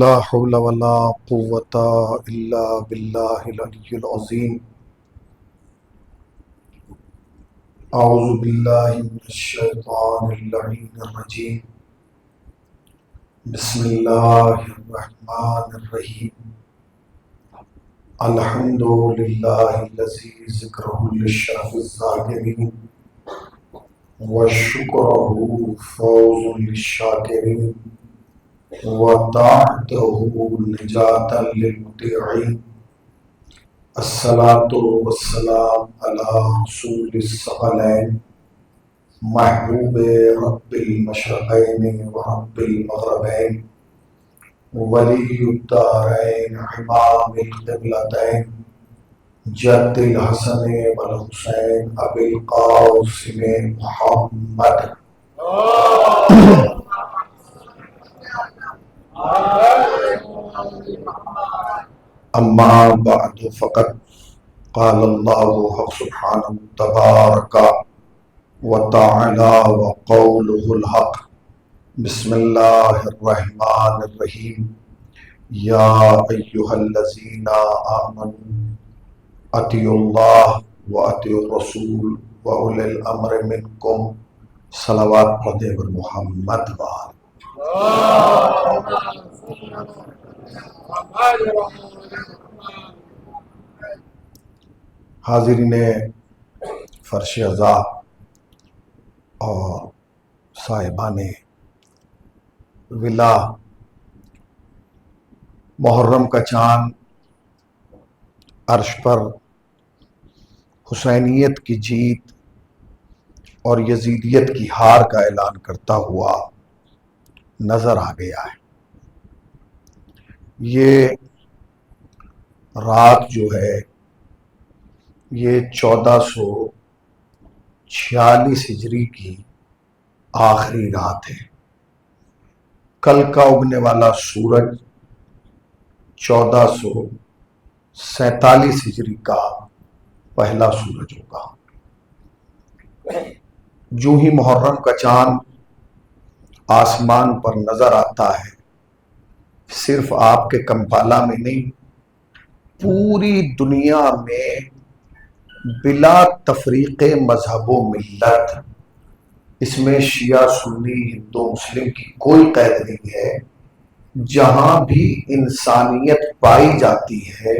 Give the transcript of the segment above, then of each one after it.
لا حول ولا قوة إلا بالله العلي العظيم. أعوذ بالله من الشيطان اللعين الرجيم. بسم الله الرحمن الرحيم. الحمد لله الذي ذكره للشرف الذاكرين وشكره فوز للشاكرين وطاعته نجاة للمطيعين. الصلاة والسلام على رسول الثقلين محبوب رب المشرقين ورب المغربين ولی الدارین امام القبلتین جد الحسن والحسین ابی القاسم محمد. اما بعد فقد قال اللہ حق سبحانہ تبارک وتعالی وقولہ الحق. بسم اللہ الرحمن الرحیم. یا ایہا الذین آمنوا اطیعوا اللہ واطیعوا الرسول واولی الامر منکم. صلوات پڑھتے پر محمد وآل. حاضرین فرش عزا اور صاحبان ولا، محرم کا چاند عرش پر حسینیت کی جیت اور یزیدیت کی ہار کا اعلان کرتا ہوا نظر آ گیا ہے. یہ رات جو ہے یہ 1446 ہجری کی آخری رات ہے. کل کا اگنے والا سورج 1447 ہجری کا پہلا سورج ہوگا. جو ہی محرم کا چاند آسمان پر نظر آتا ہے، صرف آپ کے کمپالا میں نہیں، پوری دنیا میں بلا تفریق مذہب و ملت، اس میں شیعہ سنی ہندو مسلم کی کوئی قید نہیں ہے، جہاں بھی انسانیت پائی جاتی ہے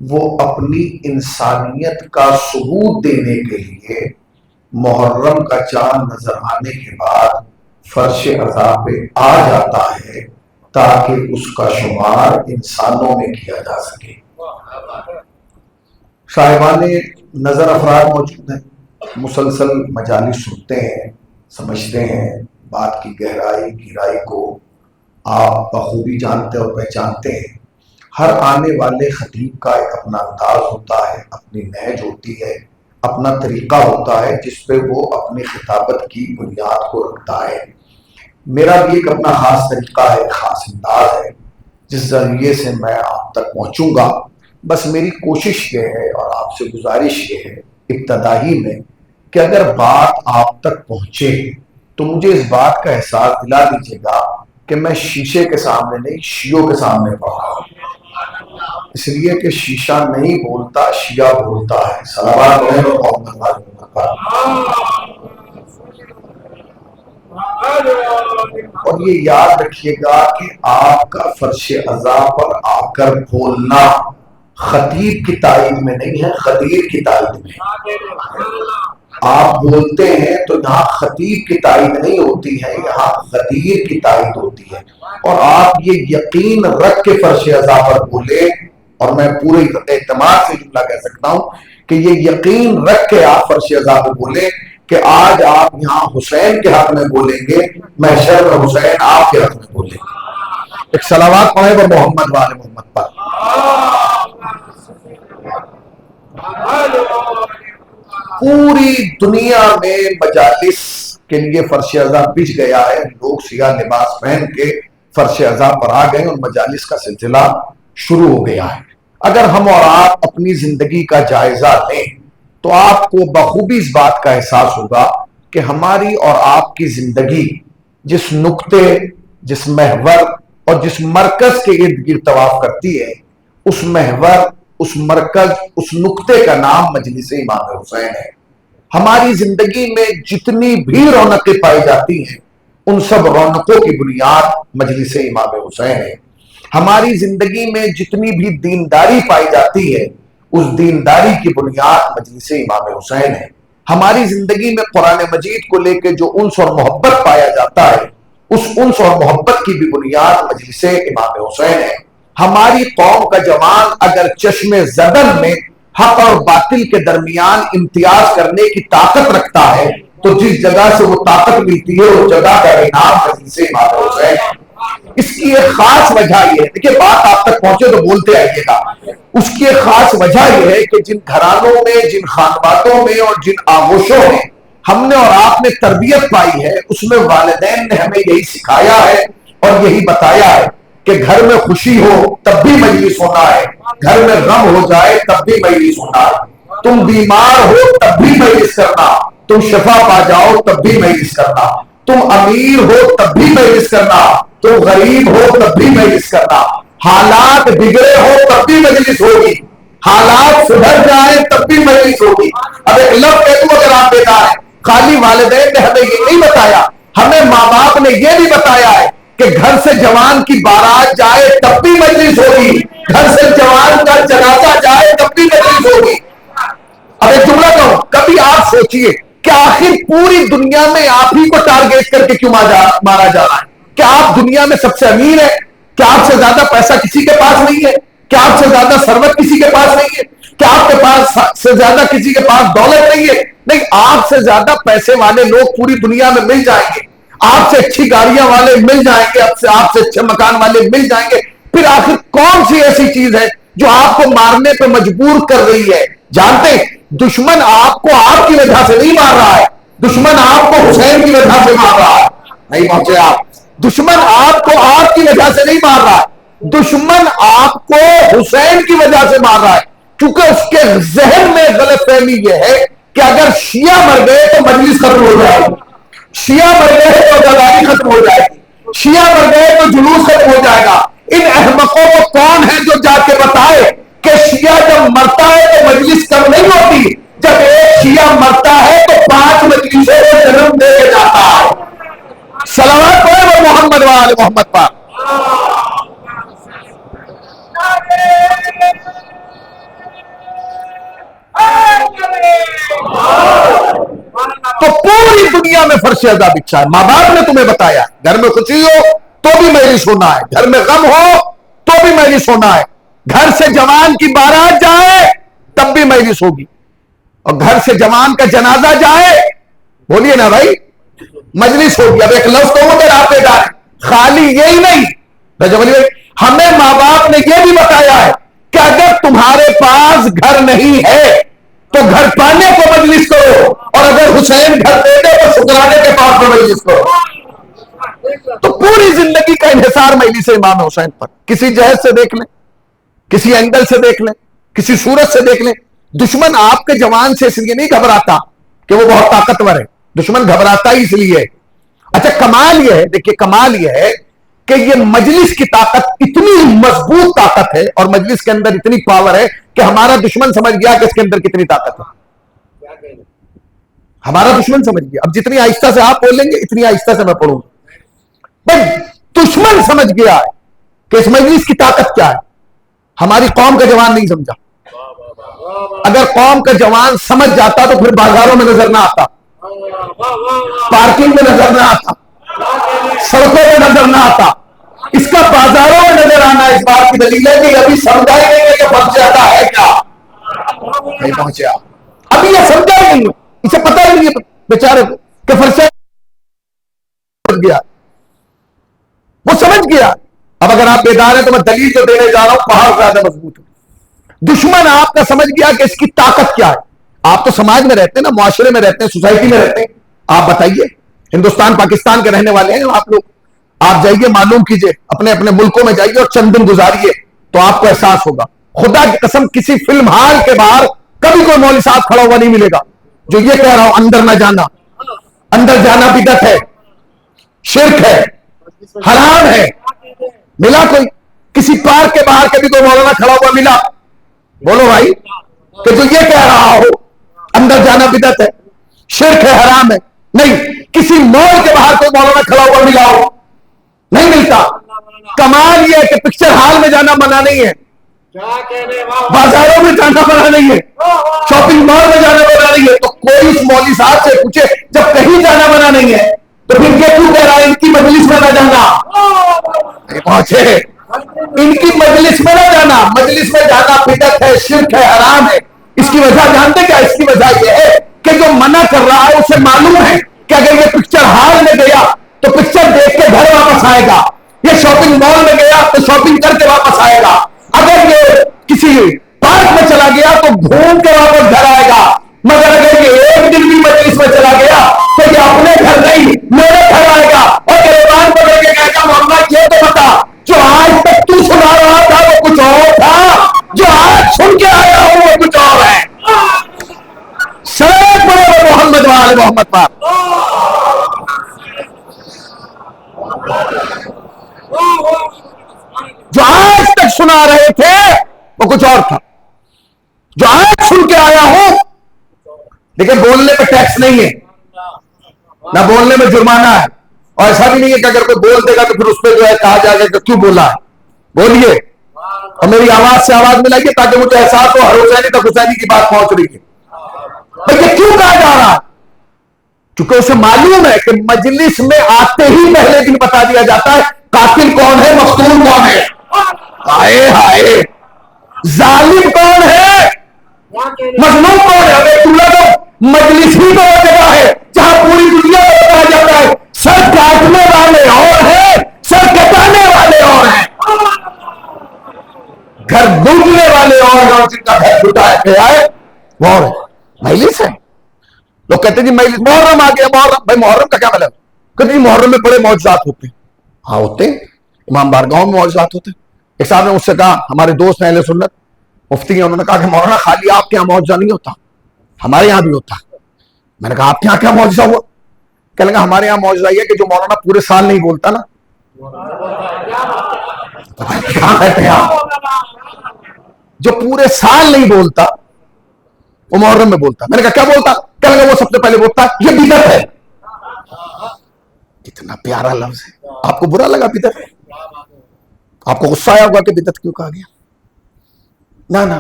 وہ اپنی انسانیت کا ثبوت دینے کے لیے محرم کا چاند نظر آنے کے بعد فرش عزا پہ آ جاتا ہے تاکہ اس کا شمار انسانوں میں کیا جا سکے. صاحبان نظر افراد موجود ہیں، مسلسل مجالس سنتے ہیں، سمجھتے ہیں، بات کی گہرائی کو آپ بخوبی جانتے اور پہچانتے ہیں. ہر آنے والے خطیب کا ایک اپنا انداز ہوتا ہے، اپنی نہج ہوتی ہے، اپنا طریقہ ہوتا ہے جس پہ وہ اپنی خطابت کی بنیاد کو رکھتا ہے. میرا بھی ایک اپنا خاص طریقہ ہے، خاص انداز ہے جس ذریعے سے میں آپ تک پہنچوں گا. بس میری کوشش یہ ہے اور آپ سے گزارش یہ ہے ابتدائی میں کہ اگر بات آپ تک پہنچے تو مجھے اس بات کا احساس دلا دیجیے گا کہ میں شیشے کے سامنے نہیں، شیعوں کے سامنے پڑھ رہا ہوں. اس لیے کہ شیشہ نہیں بولتا، شیعہ بولتا ہے. صلوات علیہ محمد وآل محمد. اور یہ یاد رکھیے گا کہ آپ کا فرش عزا پر آ کر بولنا خطیب کی تائید میں نہیں ہے، خطیر کی تائید میں. آپ بولتے ہیں تو یہاں خطیب کی تائید نہیں ہوتی ہے، یہاں خطیر کی تائید ہوتی ہے. اور آپ یہ یقین رکھ کے فرش عزا پر بولے، اور میں پورے اعتماد سے جملہ کہہ سکتا ہوں کہ یہ یقین رکھ کے آپ فرش عزا پر بولے کہ آج آپ یہاں حسین کے حق میں بولیں گے، محشر میں حسین آپ کے حق میں بولیں گے. ایک صلوات پڑھیں پر محمد وآل محمد پر. پوری دنیا میں مجالس کے لیے فرش عزا بچ گیا ہے. لوگ سیاہ لباس پہن کے فرش عزا پر آ گئے اور مجالس کا سلسلہ شروع ہو گیا ہے. اگر ہم اور آپ اپنی زندگی کا جائزہ لیں تو آپ کو بخوبی اس بات کا احساس ہوگا کہ ہماری اور آپ کی زندگی جس نقطے، جس محور، اور جس مرکز کے ارد گرد طواف کرتی ہے اس محور، اس مرکز، اس نقطے کا نام مجلس امام حسین ہے۔ ہماری زندگی میں جتنی بھی رونقیں پائی جاتی ہیں ان سب رونقوں کی بنیاد مجلس امام حسین ہے۔ ہماری زندگی میں جتنی بھی دینداری پائی جاتی ہے اس دینداری کی بنیاد مجلس امام حسین ہے۔ ہماری زندگی میں قرآن مجید کو لے کے جو انس اور محبت پایا جاتا ہے اس انس اور محبت کی بھی بنیاد مجلس امام حسین ہے۔ ہماری قوم کا جوان اگر چشم زدن میں حق اور باطل کے درمیان امتیاز کرنے کی طاقت رکھتا ہے تو جس جگہ سے وہ طاقت ملتی ہے اس جگہ کا نام مجلس امام حسین ہے۔ اس کی ایک خاص وجہ یہ ہے، دیکھیں بات آپ تک پہنچے تو بولتے آئیے گا، اس کی ایک خاص وجہ یہ ہے کہ جن گھرانوں میں، جن خاندانوں میں اور جن آغوشوں میں ہم نے اور آپ نے تربیت پائی ہے اس میں والدین نے ہمیں یہی سکھایا ہے اور یہی بتایا ہے کہ گھر میں خوشی ہو تب بھی مجلس ہونا ہے، گھر میں غم ہو جائے تب بھی مجلس ہونا ہے، تم بیمار ہو تب بھی مجلس کرنا، تم شفا پا جاؤ تب بھی مجلس کرنا، تم امیر ہو تب بھی مجلس کرنا، تم غریب ہو تب بھی مجلس کرنا، حالات بگڑے ہو تب بھی مجلس ہوگی، حالات سدھر جائیں تب بھی مجلس ہوگی۔ اب ایک لفظ کہہ دوں اگر آپ بیدار ہیں، خالی والدین نے ہمیں یہ نہیں بتایا، ہمیں ماں باپ نے یہ بھی بتایا ہے کہ گھر سے جوان کی بارات جائے تب بھی مجلس ہوگی، گھر سے جوان کا جنازہ جائے تب بھی مجلس ہوگی۔ اب ایک جملہ کہوں، کبھی آپ سوچئے کہ آخر پوری دنیا میں آپ ہی کو ٹارگیٹ کر کے کیوں مارا جا رہا ہے؟ کیا آپ دنیا میں سب سے امیر ہیں؟ کیا آپ سے زیادہ پیسہ کسی کے پاس نہیں ہے؟ کیا آپ سے زیادہ ثروت کسی کے پاس نہیں ہے؟ کیا آپ کے پاس سے زیادہ کسی کے پاس دولت نہیں ہے؟ نہیں، آپ سے زیادہ پیسے والے لوگ پوری دنیا میں مل جائیں گے، آپ سے اچھی گاڑیاں والے مل جائیں گے، آپ سے اچھے مکان والے مل جائیں گے، پھر آخر کون سی ایسی چیز ہے جو آپ کو مارنے پہ مجبور کر رہی ہے؟ جانتے ہیں دشمن آپ کو آپ کی وجہ سے نہیں مار رہا ہے، دشمن آپ کو حسین کی وجہ سے مار رہا ہے۔ نہیں پہنچے آپ؟ دشمن آپ کو آپ کی وجہ سے نہیں مار رہا ہے، دشمن آپ کو حسین کی وجہ سے مار رہا ہے، کیونکہ اس کے ذہن میں غلط فہمی یہ ہے کہ اگر شیعہ مر گئے تو مجلس ختم ہو جائے گی، شیعہ مر گئے تو گداری ختم ہو جائے گی، شیعہ مر گئے تو جلوس ختم ہو جائے گا۔ ان احمقوں کو کون ہے جو جا کے بتائے کہ شیعہ جب مرتا ہے تو مجلس کم نہیں ہوتی، جب ایک شیعہ مرتا ہے تو 5 مجلسوں کو جنم دے کے جاتا ہے۔ صلوات پڑھو وہ محمد وآل محمد پر۔ تو پوری دنیا میں فرش عذاب بچھا ہے، ماں باپ نے تمہیں بتایا گھر میں خوشی ہو تو بھی مجلس ہونا ہے، گھر میں غم ہو تو بھی مجلس ہونا ہے، گھر سے جوان کی بارات جائے تب بھی مجلس ہوگی، اور گھر سے جوان کا جنازہ جائے بولیے نا بھائی مجلس ہوگی۔ اب ایک لفظ تو ادھر آپ بیدار ہیں، خالی یہی نہیں رجب علی بھائی، ہمیں ماں باپ نے یہ بھی بتایا ہے کہ اگر تمہارے پاس گھر نہیں ہے تو گھر پانے کو مجلس کرو، اور اگر حسین گھر دے دے تو شکرانے کے طور پر مجلس کرو۔ تو پوری زندگی کا انحصار مجلس امام حسین پر، کسی جہت سے دیکھ لیں، کسی اینگل سے دیکھ لیں، کسی صورت سے دیکھ لیں، دشمن آپ کے جوان سے اس لیے نہیں گھبراتا کہ وہ بہت طاقتور ہے، دشمن گھبراتا ہی اس لیے۔ اچھا کمال یہ ہے، دیکھیے کمال یہ ہے کہ یہ مجلس کی طاقت اتنی مضبوط طاقت ہے اور مجلس کے اندر اتنی پاور ہے کہ ہمارا دشمن سمجھ گیا کہ اس کے اندر کتنی طاقت ہے، ہمارا دشمن سمجھ گیا۔ اب جتنی آہستہ سے آپ بولیں گے اتنی آہستہ سے میں پڑھوں گا، دشمن سمجھ گیا ہے کہ اس مجلس کی طاقت کیا ہے، ہماری قوم کا جوان نہیں سمجھا۔ اگر قوم کا جوان سمجھ جاتا تو پھر بازاروں میں نظر نہ آتا، پارکنگ میں نظر نہ آتا، سڑکوں میں نظر نہ آتا۔ اس کا بازاروں میں نظر آنا اس بات کی دلیل ہے کہ ابھی سمجھا ہی نہیں ہے کہ فرض ادا ہے کیا، نہیں پہنچے آپ، ابھی یہ سمجھا ہی نہیں ہے، اسے پتہ ہی نہیں ہے بیچارے کو کہ فرض گیا، وہ سمجھ گیا۔ اب اگر آپ بیدار ہیں تو میں دلیل جو دینے جا رہا ہوں پہاڑ زیادہ مضبوط ہے۔ دشمن آپ کا سمجھ گیا کہ اس کی طاقت کیا ہے۔ آپ تو سماج میں رہتے ہیں نا، معاشرے میں رہتے ہیں، سوسائٹی میں رہتے ہیں، آپ بتائیے، ہندوستان پاکستان کے رہنے والے ہیں آپ لوگ، آپ جائیے معلوم کیجئے، اپنے اپنے ملکوں میں جائیے اور چند دن گزاریے تو آپ کو احساس ہوگا۔ خدا کی قسم کسی فلم ہال کے باہر کبھی کوئی مولوی صاحب کھڑا ہوا نہیں ملے گا جو یہ کہہ رہا ہوں اندر نہ جانا، اندر جانا بدعت ہے، شرک ہے، حرام ہے، ملا کوئی؟ کسی پارک کے باہر کبھی کوئی مولانا کھڑا ہوا ملا؟ بولو بھائی کہ جو یہ کہہ رہا ہو اندر جانا بدعت ہے، شرک ہے، حرام ہے؟ نہیں. کسی مال کے باہر کوئی مولانا کھڑا ہوا ملا ہو؟ نہیں ملتا. کمال یہ ہے کہ پکچر ہال میں جانا منع نہیں ہے، بازاروں میں جانا منع نہیں ہے، شاپنگ مال میں جانا منع نہیں ہے. تو کوئی اس مولوی صاحب سے پوچھے جب کہیں جانا منع نہیں ہے تو پھر یہ کیوں کہہ رہا ہے ان کی مجلس میں نہ جانا؟ پہنچے ان کی مجلس میں نہ جانا. مجلس میں جانا بدعت ہے، شرک ہے، حرام ہے. اس کی وجہ جانتے کیا؟ اس کی وجہ یہ ہے کہ جو منع کر رہا ہے اسے معلوم ہے کہ اگر یہ پکچر ہال میں گیا تو پکچر دیکھ کے گھر واپس آئے گا، یہ شاپنگ مال میں گیا تو شاپنگ کر کے واپس آئے گا، اگر یہ کسی پارک میں چلا گیا تو گھوم کے واپس گھر آئے گا. مگر اگر یہ ایک دن بھی مجلس میں چلا گیا تو یہ اپنے گھر نہیں میرے گھر آئے گا اور گریبان پکڑ کے کہے گا محمد یہ تو بتا جو آج تک تو سنا رہا تھا وہ کچھ اور تھا، جو آج سن کے آیا ہوں وہ کچھ اور ہے. شرط پڑے محمد وآل محمد پر. جو آج تک سنا رہے تھے وہ کچھ اور تھا، جو آج سن کے آیا ہوں. لیکن بولنے پہ ٹیکس نہیں ہے، نہ بولنے میں جرمانہ ہے، اور ایسا بھی نہیں ہے کہ اگر کوئی بول دے گا تو پھر اس پہ جو ہے کہا جائے گا کہ کیوں بولا ہے. بولیے اور میری آواز سے آواز ملائیے تاکہ مجھے احساس ہو ہر حسینی تک حسینی کی بات پہنچ رہی ہے. یہ کیوں کہا جا رہا ہے؟ کیونکہ اسے معلوم ہے کہ مجلس میں آتے ہی پہلے دن بتا دیا جاتا ہے قاتل کون ہے، مقتول کون ہے. ہائے ہائے، ظالم کون ہے، مظلوم کون ہے. ابے تو مجلس ہی تو وہ جگہ ہے جہاں پوری دنیا کو بتایا جاتا ہے سر کاٹنے والے اور ہیں، سر کٹانے والے اور ہیں، گھر لوٹنے والے اور ہیں، جن کا گھر لوٹایا گیا ہے وہ اور ہے. مجلس ہے. لوگ کہتے ہیں جی مجلس، محرم آ گیا. محرم بھائی محرم کا کیا مطلب؟ کہ جی محرم میں بڑے معجزات ہوتے ہیں. ہاں ہوتے ہیں، امام بارگاہوں میں معجزات ہوتے ہیں. ایک صاحب نے مجھ سے کہا، ہمارے دوست ہیں اہل سنت مفتی ہیں، انہوں نے کہا کہ مولانا خالی آپ کے یہاں معجزہ نہیں ہوتا، ہمارے یہاں بھی ہوتا. میں نے کہا آپ کے یہاں کیا معجزہ ہوا؟ کہنے لگا ہمارے یہاں معجزہ یہ کہ جو مولانا پورے سال نہیں بولتا نا، کیا کہتے ہیں آپ، جو پورے سال نہیں بولتا وہ محرم میں بولتا. میں نے کہا کیا بولتا؟ کہنے لگا وہ سب سے پہلے بولتا یہ بدعت ہے. کتنا پیارا لفظ ہے. آپ کو برا لگا بدعت؟ آپ کو غصہ آیا ہوگا کہ بدعت کیوں کہا گیا؟ نہ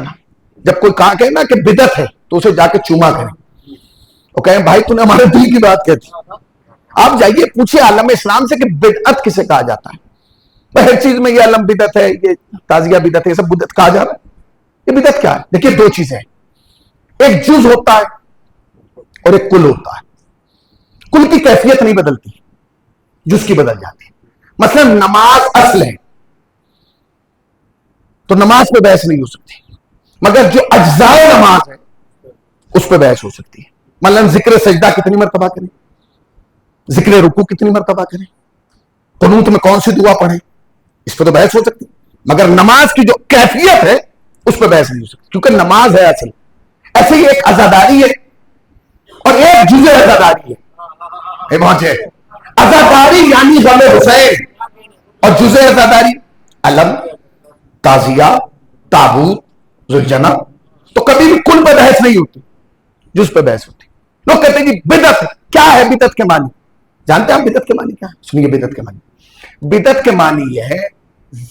جب کوئی کہا کہ نا کہ بدعت ہے تو اسے جا کے چوما کریں اور کہیں بھائی تو نے ہمارے دل کی بات کہتی. آپ جائیے پوچھئے عالم اسلام سے کہ بدعت کسے کہا جاتا ہے. ہر چیز میں یہ علم بدعت ہے، یہ تازیہ بدعت ہے، یہ سب بدعت کہا جا رہا ہے. یہ بدعت کیا ہے؟ دیکھیے دو چیزیں، ایک جز ہوتا ہے اور ایک کل ہوتا ہے. کل کی کیفیت نہیں بدلتی، جز کی بدل جاتی ہے. مثلا نماز اصل ہے تو نماز پہ بحث نہیں ہو سکتی، مگر جو اجزاء نماز ہے اس پہ بحث ہو سکتی ہے. مثلا ذکر سجدہ کتنی مرتبہ کریں، ذکر رکوع کتنی مرتبہ کریں، قنوت میں کون سی دعا پڑھیں، اس پہ تو بحث ہو سکتی. مگر نماز کی جو کیفیت ہے اس پہ بحث نہیں ہو سکتی، کیونکہ نماز ہے اصل. ایسے ہی ایک عزاداری ہے اور ایک جزء عزاداری ہے. پہنچے عزاداری یعنی غم حسین اور جزء عزاداری علم، تازیہ، تابوت، ذوالجنہ. تو کبھی بھی کل پہ بحث نہیں ہوتی، جز پہ بحث ہوتی. لوگ کہتے ہیں جی بدعت کیا ہے؟ بدعت کے معنی جانتے ہیں آپ؟ بدعت کے معنی کیا ہے؟ سنیے بدعت کے معنی. بدعت کے معنی یہ ہے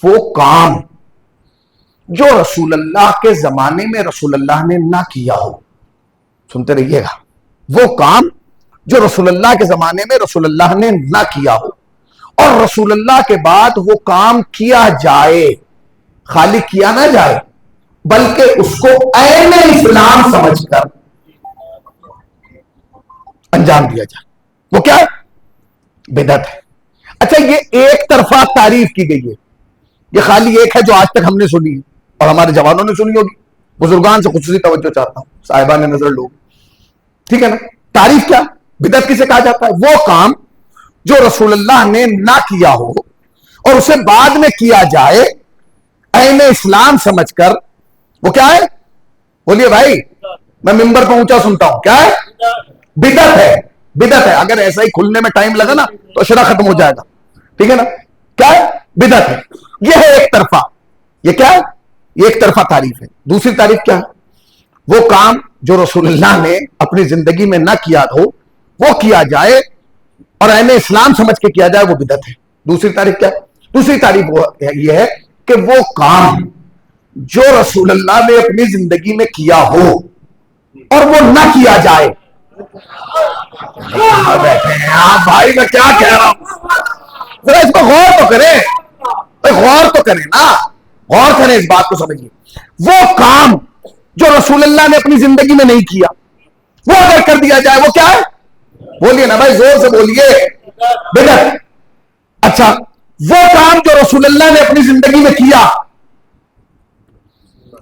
وہ کام جو رسول اللہ کے زمانے میں رسول اللہ نے نہ کیا ہو. سنتے رہیے گا، وہ کام جو رسول اللہ کے زمانے میں رسول اللہ نے نہ کیا ہو اور رسول اللہ کے بعد وہ کام کیا جائے، خالی کیا نہ جائے بلکہ اس کو عین اسلام سمجھ کر انجام دیا جائے، وہ کیا ہے؟ بدعت ہے. اچھا یہ ایک طرفہ تعریف کی گئی ہے، یہ خالی ایک ہے جو آج تک ہم نے سنی ہے اور ہمارے جوانوں نے سنی ہوگی. بزرگان سے خصوصی توجہ چاہتا ہوں، صاحبان نظر لوگ، ٹھیک ہے نا. تعریف کیا؟ بدعت کسے کہا جاتا ہے؟ وہ کام جو رسول اللہ نے نہ کیا ہو اور اسے بعد میں کیا جائے عین اسلام سمجھ کر. وہ کیا ہے؟ بولیے بھائی، میں ممبر پہ اونچا سنتا ہوں. کیا ہے؟ بدعت ہے. بدعت ہے. اگر ایسا ہی کھلنے میں ٹائم لگا نا تو اشرا ختم ہو جائے گا، ٹھیک ہے نا. کیا ہے؟ بدعت ہے. یہ ہے ایک طرفہ. یہ کیا ہے؟ یہ ایک طرفہ تعریف ہے. دوسری تعریف کیا ہے؟ وہ کام جو رسول اللہ نے اپنی زندگی میں نہ کیا ہو وہ کیا جائے اور اہل اسلام سمجھ کے کیا جائے، وہ بدعت ہے. دوسری تعریف کیا ہے؟ دوسری تعریف یہ ہے کہ وہ کام جو رسول اللہ نے اپنی زندگی میں کیا ہو اور وہ نہ کیا جائے. آپ بھائی میں کیا کہہ رہا ہوں، ذرا اس کو غور تو کریں، غور تو کریں نا، غور کریں اس بات کو سمجھیے. وہ کام جو رسول اللہ نے اپنی زندگی میں نہیں کیا وہ اگر کر دیا جائے وہ کیا ہے؟ بولیے نا بھائی، زور سے بولیے. بدعت. اچھا، وہ کام جو رسول اللہ نے اپنی زندگی میں کیا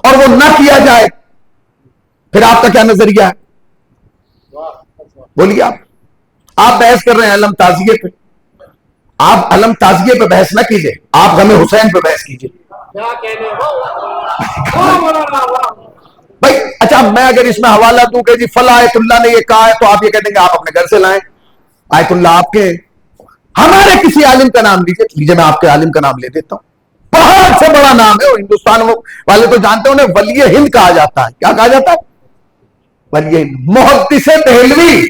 اور وہ نہ کیا جائے، پھر آپ کا کیا نظریہ ہے؟ بولیے. آپ بحث کر رہے ہیں علم تعزیے پہ. آپ علم تعزیے پہ بحث نہ کیجئے، آپ غم حسین پہ بحث کیجئے. بھائی اچھا، میں اگر اس میں حوالہ دوں کہ جی فلاں آیت اللہ نے یہ کہا ہے تو آپ یہ کہہ دیں گے آپ اپنے گھر سے لائیں. آیت اللہ آپ کے، ہمارے کسی عالم کا نام لیجئے، میں آپ کے عالم کا نام لے دیتا ہوں. بہت سے بڑا نام ہے، ہندوستان والے تو جانتے ہیں، انہیں ولی ہند کہا جاتا ہے. کیا کہا جاتا ہے؟ ولی ہند. محدث دہلوی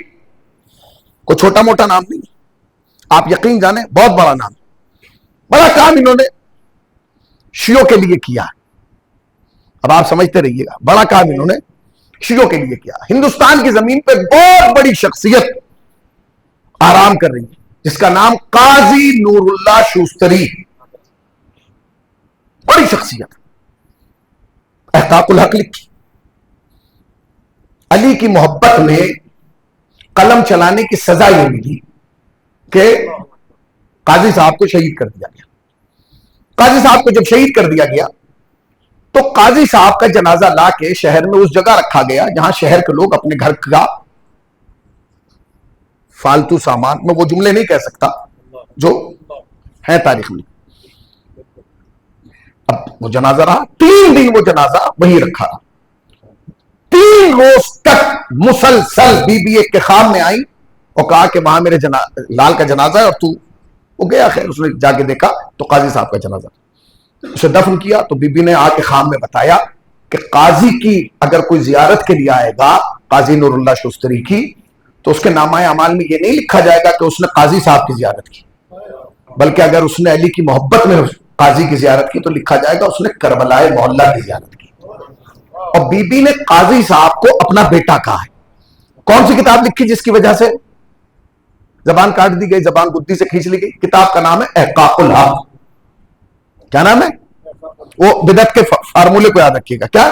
کوئی چھوٹا موٹا نام نہیں، آپ یقین جانیں بہت بڑا نام. بڑا کام انہوں نے شیعوں کے لیے کیا. اب آپ سمجھتے رہیے گا، بڑا کام انہوں نے شیعوں کے لیے کیا. ہندوستان کی زمین پہ بہت بڑی شخصیت آرام کر رہی ہے جس کا نام قاضی نور اللہ شوستری. بڑی شخصیت. احقاق الحق لکھی. علی کی محبت میں قلم چلانے کی سزا یہ ملی کہ قاضی صاحب کو شہید کر دیا گیا. قاضی صاحب کو جب شہید کر دیا گیا تو قاضی صاحب کا جنازہ لا کے شہر میں اس جگہ رکھا گیا جہاں شہر کے لوگ اپنے گھر کا فالتو سامان، میں وہ جملے نہیں کہہ سکتا جو ہے تاریخ میں. اب وہ جنازہ رہا 3 دن، وہ جنازہ وہی رکھا رہا. 3 روز تک مسلسل بی بی ایک کے خواب میں آئی اور کہا کہ وہاں میرے لال کا جنازہ ہے اور تو. وہ گیا، خیر اس نے جا کے دیکھا تو قاضی صاحب کا جنازہ. اسے دفن کیا تو بی بی نے آ کے خواب میں بتایا کہ قاضی کی اگر کوئی زیارت کے لیے آئے گا، قاضی نور اللہ شوستری کی، تو اس کے نامہ اعمال میں یہ نہیں لکھا جائے گا کہ اس نے قاضی صاحب کی زیارت کی، بلکہ اگر اس نے علی کی محبت میں قاضی کی زیارت کی تو لکھا جائے گا اس نے کربلا محلہ کی زیارت کی. اور بی بی نے قاضی صاحب کو اپنا بیٹا کہا ہے. کون سی کتاب لکھی جس کی وجہ سے زبان کاٹ دی گئی، زبان گدی سے کھینچ لی گئی؟ کتاب کا نام ہے احقاق الحق. کیا نام ہے؟ وہ بدعت کے فارمولے کو یاد رکھیے گا، کیا؟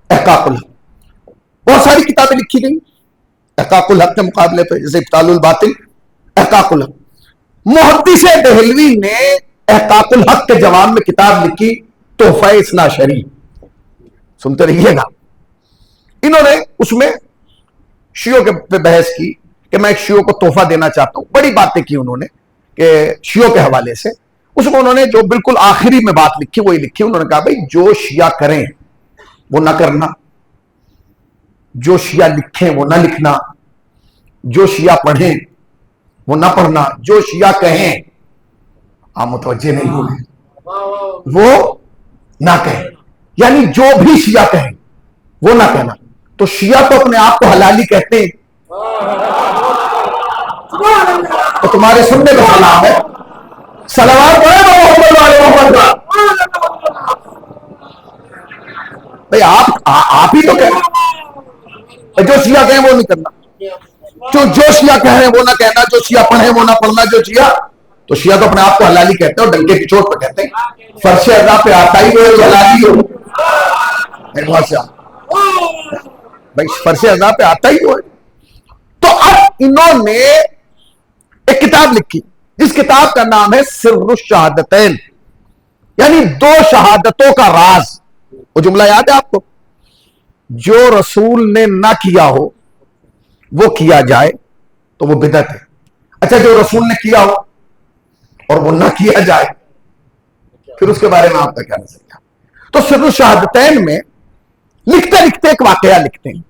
احقاق الحق. بہت ساری کتابیں لکھی گئی احقاق الحق کے مقابلے پہ، جیسے ابطال الباطل، احقاق الحق. محدث دہلوی نے احقاق الحق کے جواب میں کتاب لکھی تحفہ اثنا عشری. سنتے رہیے گا. انہوں نے اس میں شیعوں کے پہ بحث کی کہ میں شیعوں کو تحفہ دینا چاہتا ہوں. بڑی باتیں کی انہوں نے کہ شیعوں کے حوالے سے. اس میں انہوں نے جو بالکل آخری میں بات لکھی وہی لکھی. انہوں نے کہا بھائی جو شیعہ کریں وہ نہ کرنا، جو شیعہ لکھیں وہ نہ لکھنا، جو شیعہ پڑھیں وہ نہ پڑھنا، جو شیعہ کہیں، آپ متوجہ نہیں ہوئے، وہ نہ کہیں. یعنی جو بھی شیعہ کہیں وہ نہ کہنا. تو شیعہ تو اپنے آپ کو حلالی کہتے ہیں، تو تمہارے سننے کا سلام ہے، صلوات بھائی آپ ہی تو کہیں جو شیعہ کہیں وہ نہیں کرنا، جو شیعہ کہیں وہ نہ کہنا، جو شیعہ پڑھیں وہ نہ پڑھنا. جو شیعہ تو شیعہ تو اپنے آپ کو حلالی کہتے ہیں اور ڈنکے کی چوٹ پہ کہتے ہیں فرش اعضاء پہ آتا ہی وہ حلالی ہو. بھائی فرش اعضاء پہ آتا ہی ہو. تو اب انہوں نے ایک کتاب لکھی جس کتاب کا نام ہے سر الشہادتین، یعنی 2 شہادتوں کا راز. وہ جملہ یاد ہے آپ کو؟ جو رسول نے نہ کیا ہو وہ کیا جائے تو وہ بدعت ہے. اچھا، جو رسول نے کیا ہو اور وہ نہ کیا جائے پھر اس کے بارے میں آپ کا کیا نظریہ؟ تو سر الشہادتین میں لکھتے لکھتے ایک واقعہ لکھتے ہیں.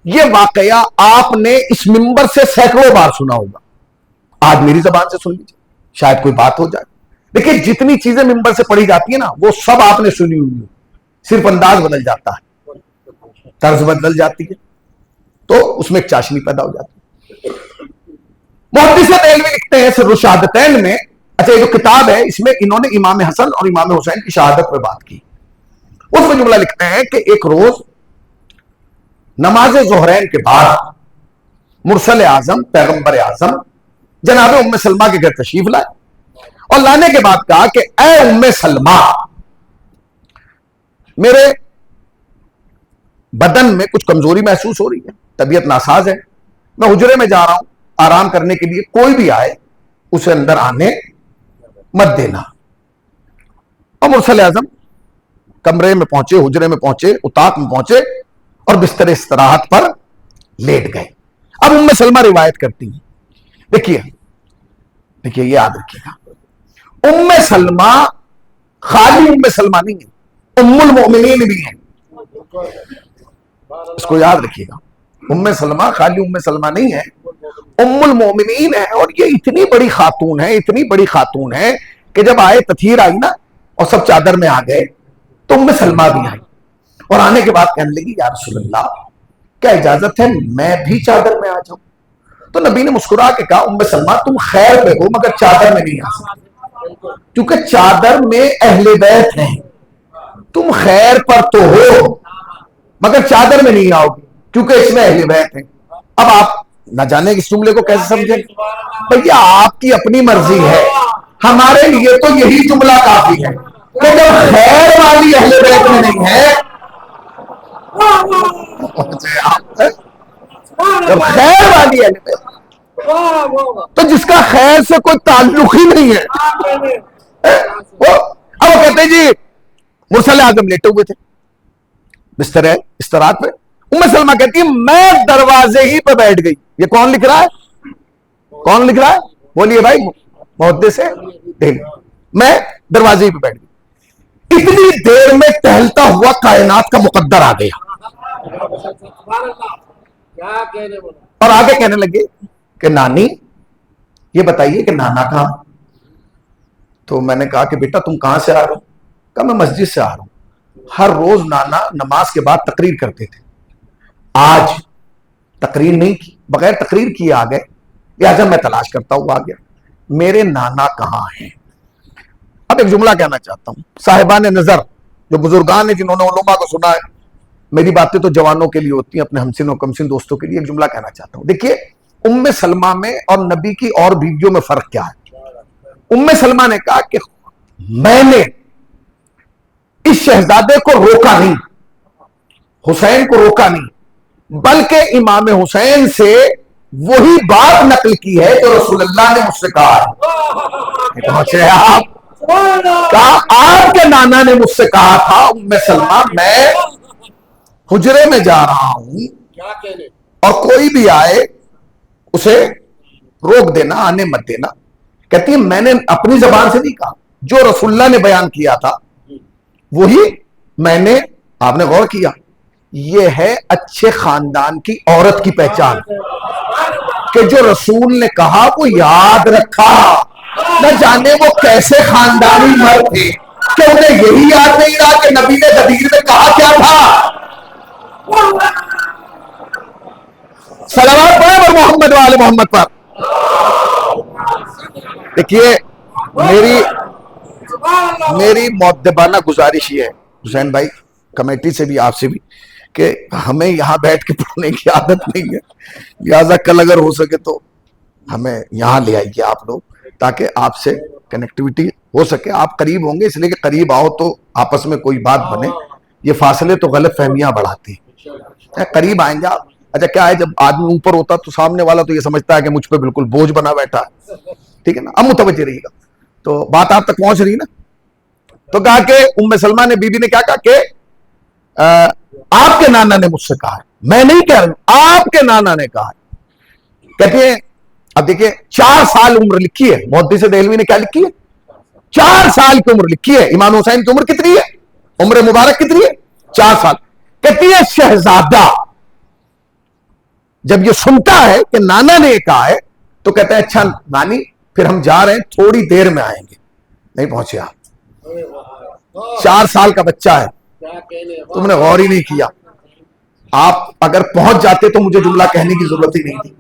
یہ واقعہ آپ نے اس منبر سے سینکڑوں بار سنا ہوگا. آج میری زبان سے سن لیجیے، شاید کوئی بات ہو جائے. دیکھیے جتنی چیزیں ممبر سے پڑھی جاتی ہیں نا وہ سب آپ نے سنی ہوئی، صرف انداز بدل جاتا ہے، طرز بدل جاتی ہے، تو اس میں ایک چاشنی پیدا ہو جاتی ہے۔ محدث دہلوی لکھتے ہیں سر الشہادتین میں، اچھا یہ جو کتاب ہے اس میں انہوں نے امام حسن اور امام حسین کی شہادت پہ بات کی، اس میں جملہ لکھتے ہیں کہ ایک روز نماز ظہرین کے بعد مرسل اعظم پیغمبر اعظم جناب ام سلمہ کے گھر تشریف لائے اور لانے کے بعد کہا کہ اے ام سلمہ، میرے بدن میں کچھ کمزوری محسوس ہو رہی ہے، طبیعت ناساز ہے، میں حجرے میں جا رہا ہوں آرام کرنے کے لیے، کوئی بھی آئے اسے اندر آنے مت دینا۔ اور مرسل اعظم کمرے میں پہنچے، حجرے میں پہنچے، اتاق میں پہنچے اور بستر استراحت پر لیٹ گئے۔ اب ام سلمہ روایت کرتی ہیں، دیکھیے یہ یاد رکھیے گا، ام سلمہ خالی ام سلمہ نہیں ہے، ام المؤمنین بھی ہیں، اس کو یاد رکھیے گا، ام سلمہ خالی ام سلمہ نہیں ہے، ام المؤمنین ہے، اور یہ اتنی بڑی خاتون ہے، اتنی بڑی خاتون ہے کہ جب آئے تطہیر آئی نا اور سب چادر میں آ گئے تو ام سلمہ بھی آئی اور آنے کے بعد کہنے لگی یا رسول اللہ کیا اجازت ہے میں بھی چادر میں آ جاؤں؟ تو نبی نے مسکرا کے کہا ام سلمہ تم خیر پہ ہو مگر چادر میں نہیں آ سکتے، کیونکہ چادر میں اہل بیت ہیں، تم خیر پر تو ہو مگر چادر میں نہیں آؤ گی کیونکہ اس میں اہل بیت ہیں۔ اب آپ نہ جانے اس جملے کو کیسے سمجھیں، بھیا آپ کی اپنی مرضی ہے، ہمارے لیے تو یہی جملہ کافی ہے کہ جب خیر والی اہل بیت میں نہیں ہے، جب خیر والی اہل بیت تو جس کا خیر سے کوئی تعلق ہی نہیں ہے، اب وہ کہتے ہیں جی مرسل اعظم لیٹے ہوئے تھے بستر استراحت پہ، ام سلمہ کہتی ہے میں دروازے ہی پہ بیٹھ گئی۔ یہ کون لکھ رہا ہے؟ کون لکھ رہا ہے؟ بولیے بھائی، محدث ہے دہلوی، میں دروازے ہی پہ بیٹھ گئی، اتنی دیر میں ٹہلتا ہوا کائنات کا مقدر آ گیا اور آگے کہنے لگے کہ نانی یہ بتائیے کہ نانا کہاں؟ تو میں نے کہا کہ بیٹا تم کہاں سے آ رہے ہو؟ کہا میں مسجد سے آ رہا ہوں، ہر روز نانا نماز کے بعد تقریر کرتے تھے، آج تقریر نہیں کی، بغیر تقریر کیے آ گئے، لہٰذا میں تلاش کرتا ہوں آ گیا، میرے نانا کہاں ہیں؟ اب ایک جملہ کہنا چاہتا ہوں، صاحبان نظر جو بزرگان ہیں جنہوں نے علماء کو سنا ہے، میری باتیں تو جوانوں کے لیے ہوتی ہیں، اپنے ہمسن و کمسن دوستوں کے لیے ایک جملہ کہنا چاہتا ہوں۔ دیکھیے ام سلمہ میں اور نبی کی اور بیویوں میں فرق کیا ہے؟ ام سلمہ نے کہا کہ میں نے اس شہزادے کو روکا نہیں، حسین کو روکا نہیں، بلکہ امام حسین سے وہی بات نقل کی ہے جو رسول اللہ نے مجھ سے کہا ہے۔ پہنچے آپ کہا آپ کے نانا نے مجھ سے کہا تھا ام سلمہ میں حجرے میں جا رہا ہوں اور کوئی بھی آئے اسے روک دینا، آنے مت دینا۔ کہتی ہے میں نے اپنی زبان سے نہیں کہا، جو رسول اللہ نے بیان کیا تھا وہی میں نے، آپ نے غور کیا، یہ ہے اچھے خاندان کی عورت کی پہچان کہ جو رسول نے کہا وہ یاد رکھا، نہ جانے وہ کیسے خاندانی مرد تھے کہ انہیں یہی یاد نہیں رہا کہ نبی نے غدیر میں کہا کیا تھا۔ صلوات پڑھیں اور محمد والے محمد پر۔ دیکھیے میری مؤدبانہ گزارش یہ ہے حسین بھائی، کمیٹی سے بھی آپ سے بھی، کہ ہمیں یہاں بیٹھ کے پڑھنے کی عادت نہیں ہے، لہٰذا کل اگر ہو سکے تو ہمیں یہاں لے آئیے آپ لوگ تاکہ آپ سے کنیکٹیوٹی ہو سکے، آپ قریب ہوں گے اس لیے کہ قریب آؤ تو آپس میں کوئی بات بنے، یہ فاصلے تو غلط فہمیاں بڑھاتے ہیں، قریب آئیں گے آپ۔ اچھا کیا ہے جب آدمی اوپر ہوتا تو سامنے والا تو یہ سمجھتا ہے کہ مجھ پہ بالکل بوجھ بنا بیٹھا ہے، ٹھیک ہے نا، اب متوجہ رہیے گا، تو بات آپ تک پہنچ رہی نا۔ تو کہا کہ ام سلمہ نے، بی بی نے کیا کہا کہ آپ کے نانا نے مجھ سے کہا ہے، میں نہیں کہہ رہا ہوں، آپ کے نانا نے کہا ہے۔ کہتے ہیں اب دیکھیں 4 سال عمر لکھی ہے، محدث دہلوی نے کیا لکھی ہے؟ 4 سال کی عمر لکھی ہے۔ امام حسین کی عمر کتنی ہے؟ عمر مبارک کتنی ہے؟ 4 سال۔ کہتی ہے شہزادہ جب یہ سنتا ہے کہ نانا نے کہا ہے تو کہتا ہے اچھا نانی پھر ہم جا رہے ہیں، تھوڑی دیر میں آئیں گے، نہیں پہنچے آپ. 4 سال کا بچہ ہے, تم نے غور ہی نہیں کیا. آپ اگر پہنچ جاتے تو مجھے جملہ کہنے کی ضرورت ہی نہیں تھی.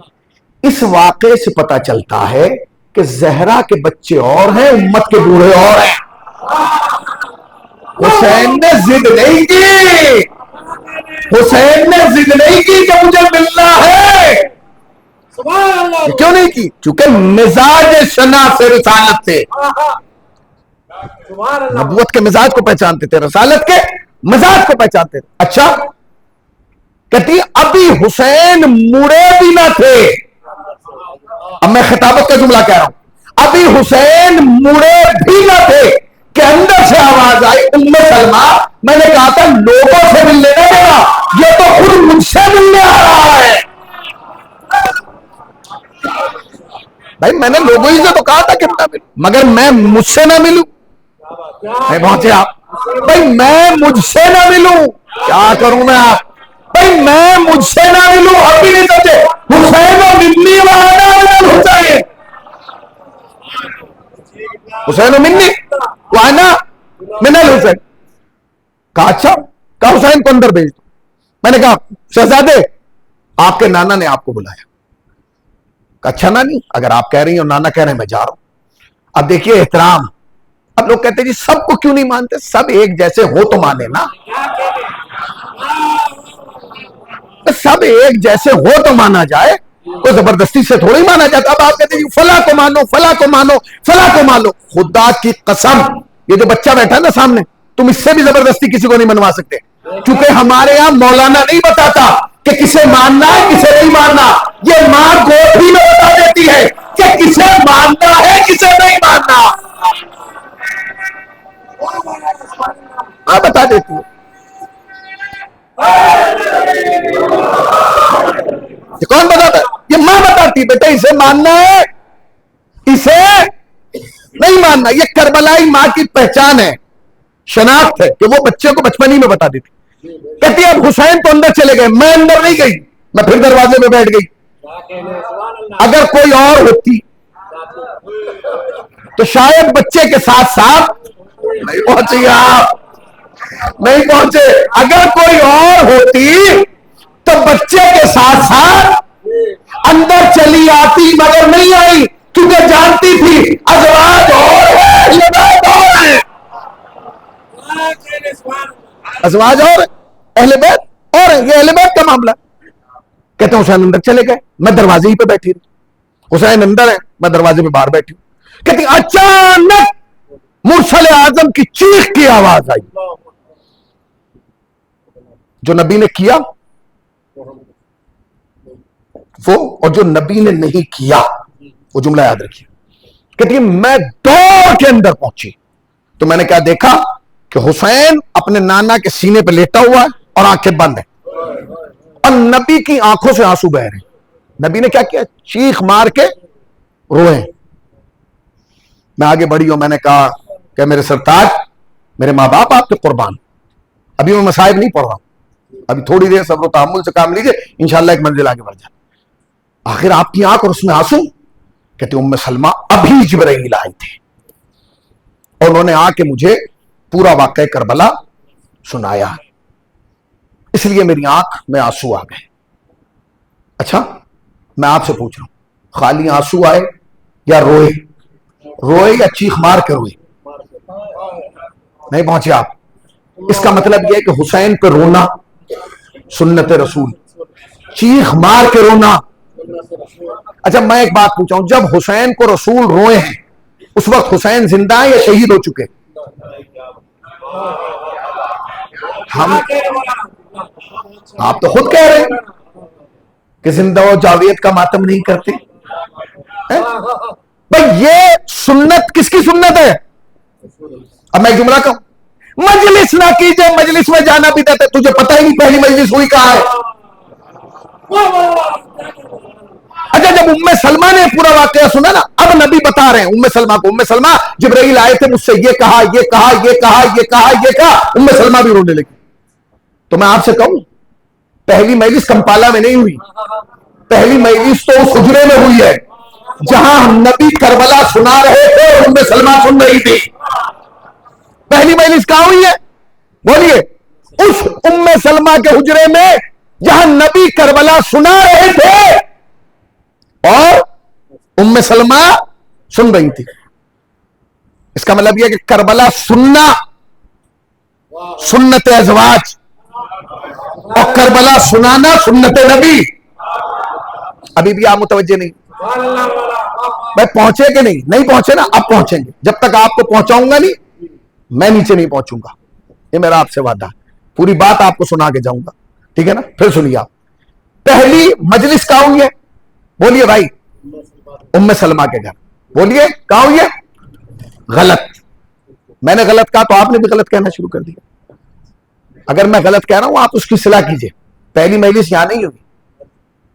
اس واقعے سے پتا چلتا ہے کہ زہرا کے بچے اور ہیں, امت کے بوڑھے اور ہیں. حسین نے ضد نہیں کی, حسین نے ضد نہیں کی کہ مجھے ملنا ہے. کیوں نہیں کی؟ چونکہ مزاج شناس رسالت تھے, نبوت کے مزاج کو پہچانتے تھے, رسالت کے مزاج کو پہچانتے تھے. اچھا کہتی ابھی حسین مڑے بھی نہ تھے. اب میں خطابت کا جملہ کہہ رہا ہوں, ابھی حسین مڑے بھی نہ تھے کہ اندر سے آواز آئی, ام سلمہ میں نے کہا تھا لوگوں سے ملنے نہ دینا, یہ تو خود مجھ سے ملنے آ رہا ہے. بھائی میں نے لوگوں ہی سے تو کہا تھا کہ نہ ملوں, مگر میں مجھ سے نہ ملوں. نہیں پہنچے آپ. بھائی میں مجھ سے نہ ملوں, کیا کروں میں آپ. بھائی میں مجھ سے نہ ملوں, اب بھی نہیں سمجھے. حسین و منی وانا حسین, حسین و منی وانا من الحسین. کہا اچھا, کہا حسین کو اندر بھیج دو. میں نے کہا شہزادے آپ کے نانا نے آپ کو بلایا. کہا اچھا نانی, اگر آپ کہہ رہی ہیں اور نانا کہہ رہے ہیں میں جا رہا ہوں. اب دیکھیے احترام, اب لوگ کہتے ہیں جی سب کو کیوں نہیں مانتے, سب ایک جیسے ہو تو مانے نا, سب ایک جیسے ہو تو مانا جائے, کوئی زبردستی سے تھوڑی مانا جاتا. اب آپ کہتے ہیں جی فلاں کو مانو, فلاں کو مانو, فلاں کو مانو. خدا کی قسم یہ جو بچہ بیٹھا ہے نا سامنے, تم اس سے بھی زبردستی کسی کو نہیں منوا سکتے, کیونکہ ہمارے یہاں مولانا نہیں بتاتا کہ کسے ماننا ہے کسے نہیں ماننا. یہ ماں گوٹھی میں بتا دیتی ہے کہ کسے ماننا ہے کسے نہیں ماننا. بتا دیتی ہے. کون بتاتا ہے؟ یہ ماں بتاتی, بیٹا اسے ماننا ہے اسے نہیں ماننا. یہ کربلائی ماں کی پہچان ہے, شناخت ہے, کہ وہ بچے کو بچپن ہی میں بتا دیتی. کہتی ہے اب حسین تو اندر چلے گئے, میں اندر نہیں گئی, میں پھر دروازے میں بیٹھ گئی. اگر کوئی اور ہوتی تو شاید بچے کے ساتھ ساتھ نہیں پہنچی آپ, نہیں پہنچے. اگر کوئی اور ہوتی تو بچے کے ساتھ ساتھ اندر چلی آتی, مگر نہیں آئی, کیونکہ جانتی تھی ازواج اور ہے, اہل بیت اور ہے. ازواج اور اہل بیت اور ہے, یہ اہل بیت کا معاملہ. کہتے ہیں حسین اندر چلے گئے, میں دروازے ہی پہ بیٹھی رہی. حسین اندر ہے, میں دروازے پہ باہر بیٹھی ہوں. کہتی اچانک مرسل اعظم کی چیخ کی آواز آئی. جو نبی نے کیا وہ, اور جو نبی نے نہیں کیا وہ جملہ یاد رکھیے. کہتی ہے میں دوڑ کے اندر پہنچی تو میں نے کیا دیکھا کہ حسین اپنے نانا کے سینے پہ لیٹا ہوا ہے اور آنکھیں بند ہیں, اور نبی کی آنکھوں سے آنسو بہ رہے ہیں. نبی نے کیا کیا, چیخ مار کے روئے. میں آگے بڑھی ہوں, میں نے کہا کہ میرے سرتاج, میرے ماں باپ آپ کے قربان, ابھی میں مصائب نہیں پڑھ رہا ہوں, ابھی تھوڑی دیر صبر و تحمل سے کام لیجئے, انشاءاللہ ایک منزل آگے بڑھ جائے. آخر آپ کی آنکھ اور اس میں آنسو. کہتے ام سلمہ ابھی جبرائیل آئے تھے اور انہوں نے آ کے مجھے پورا واقعہ کربلا سنایا, اس لیے میری آنکھ میں آنسو آ گئے. اچھا میں آپ سے پوچھ رہا ہوں, خالی آنسو آئے یا روئے, روئے یا چیخ مار کے روئے؟ نہیں پہنچے آپ. اس کا مطلب یہ ہے کہ حسین پہ رونا سنت رسول, چیخ مار کے رونا. اچھا میں ایک بات پوچھا ہوں, جب حسین کو رسول روئے ہیں اس وقت حسین زندہ ہیں یا شہید ہو چکے؟ ہم آپ تو خود کہہ رہے ہیں کہ زندہ و جاوید کا ماتم نہیں کرتے. بھئی یہ سنت کس کی سنت ہے؟ اب میں ایک جملہ کہوں, مجلس نہ کیجئے, مجلس میں جانا بھی دیتے, تجھے پتہ ہی نہیں پہلی مجلس ہوئی کہاں ہے. اچھا جب ام سلمہ نے پورا واقعہ سنا نا, اب نبی بتا رہے ہیں ام سلمہ کو, ام سلمہ جبرائیل آئے تھے, مجھ سے یہ کہا یہ کہا یہ کہا یہ کہا یہ کہا. ام سلمہ بھی رونے لگی. تو میں آپ سے کہوں, پہلی مجلس کمپالا میں نہیں ہوئی, پہلی مجلس تو اس حجرے میں ہوئی ہے جہاں نبی کربلا سنا رہے تھے اور ام سلمہ سن رہی تھی. پہلی مجلس کہاں ہوئی ہے؟ بولیے اس ام سلمہ کے حجرے میں جہاں نبی کربلا سنا رہے تھے اور ام سلمہ سن رہی تھی. اس کا مطلب یہ کہ کربلا سننا سنت ازواج اور کربلا سنانا سنت نبی. ابھی بھی آپ متوجہ نہیں بھائی؟ پہنچے کہ نہیں پہنچے نا؟ اب پہنچیں گے. جب تک آپ کو پہنچاؤں گا نہیں میں نیچے نہیں پہنچوں گا. یہ میرا آپ سے وعدہ ہے. پوری بات آپ کو سنا کے جاؤں گا, ٹھیک ہے نا؟ پھر سنیے آپ. پہلی مجلس کہاں ہوئی ہے؟ بولیے بھائی. ام سلمہ کے گھر. بولیے کہاں ہوئی ہے؟ غلط. میں نے غلط کہا تو آپ نے بھی غلط کہنا شروع کر دیا. اگر میں غلط کہہ رہا ہوں آپ اس کی اصلاح کیجئے. پہلی مجلس یہاں نہیں ہوگی.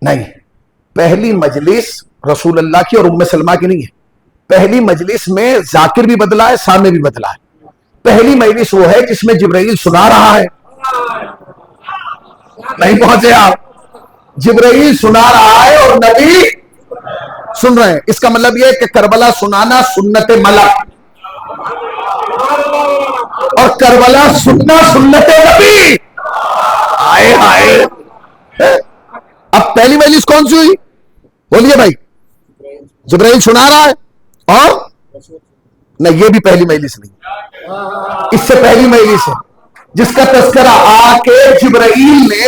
نہیں, پہلی مجلس رسول اللہ کی اور ام سلمہ کی نہیں ہے. پہلی مجلس میں ذاکر بھی بدلا ہے, سامع بھی بدلا ہے. پہلی مجلس وہ ہے جس میں جبرائیل سنا رہا ہے. نہیں پہنچے آپ؟ جبرائیل سنا رہا ہے اور نبی سن رہے ہیں. اس کا مطلب یہ ہے کہ کربلا سنانا سنت ملک اور کربلا سننا سنت نبی. آئے آئے. اب پہلی مجلس کون سی ہوئی؟ بولیے بھائی. جبرائیل سنا رہا ہے اور نہیں, یہ بھی پہلی مجلس نہیں. اس سے پہلی مجلس ہے جس کا تذکرہ آ کے جبرائیل نے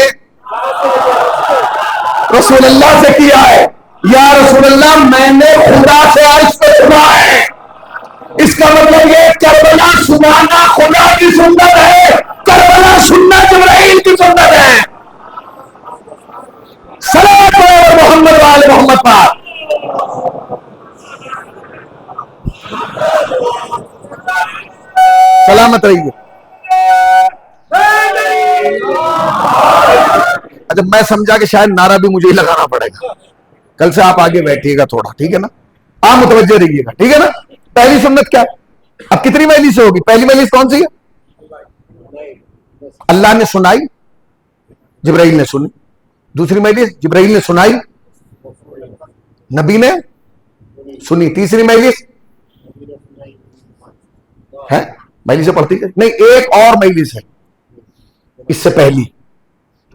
رسول اللہ سے کیا ہے. یا رسول اللہ میں نے خدا سے عرش پہ سنا ہے. اس کا مطلب یہ کربلا سنانا خدا کی سنت ہے, کربلا سننا جبرائیل کی سنت ہے. صلوات محمد وآل محمد پاک. سلامت رہیے. اچھا میں سمجھا کہ شاید نعرہ بھی مجھے ہی لگانا پڑے گا. کل سے آپ آگے بیٹھیے گا تھوڑا, ٹھیک ہے نا؟ آپ متوجہ رہیے گا, ٹھیک ہے نا؟ پہلی سنت کیا ہے؟ اب کتنی مجلس ہوگی؟ پہلی مجلس کون سی ہے؟ اللہ نے سنائی, جبرائیل نے سنی. دوسری مجلس جبرائیل نے سنائی, نبی نے سنی. تیسری مجلس ہے مجلس سے پڑھتی ہے نہیں, ایک اور مجلس ہے اس سے پہلی,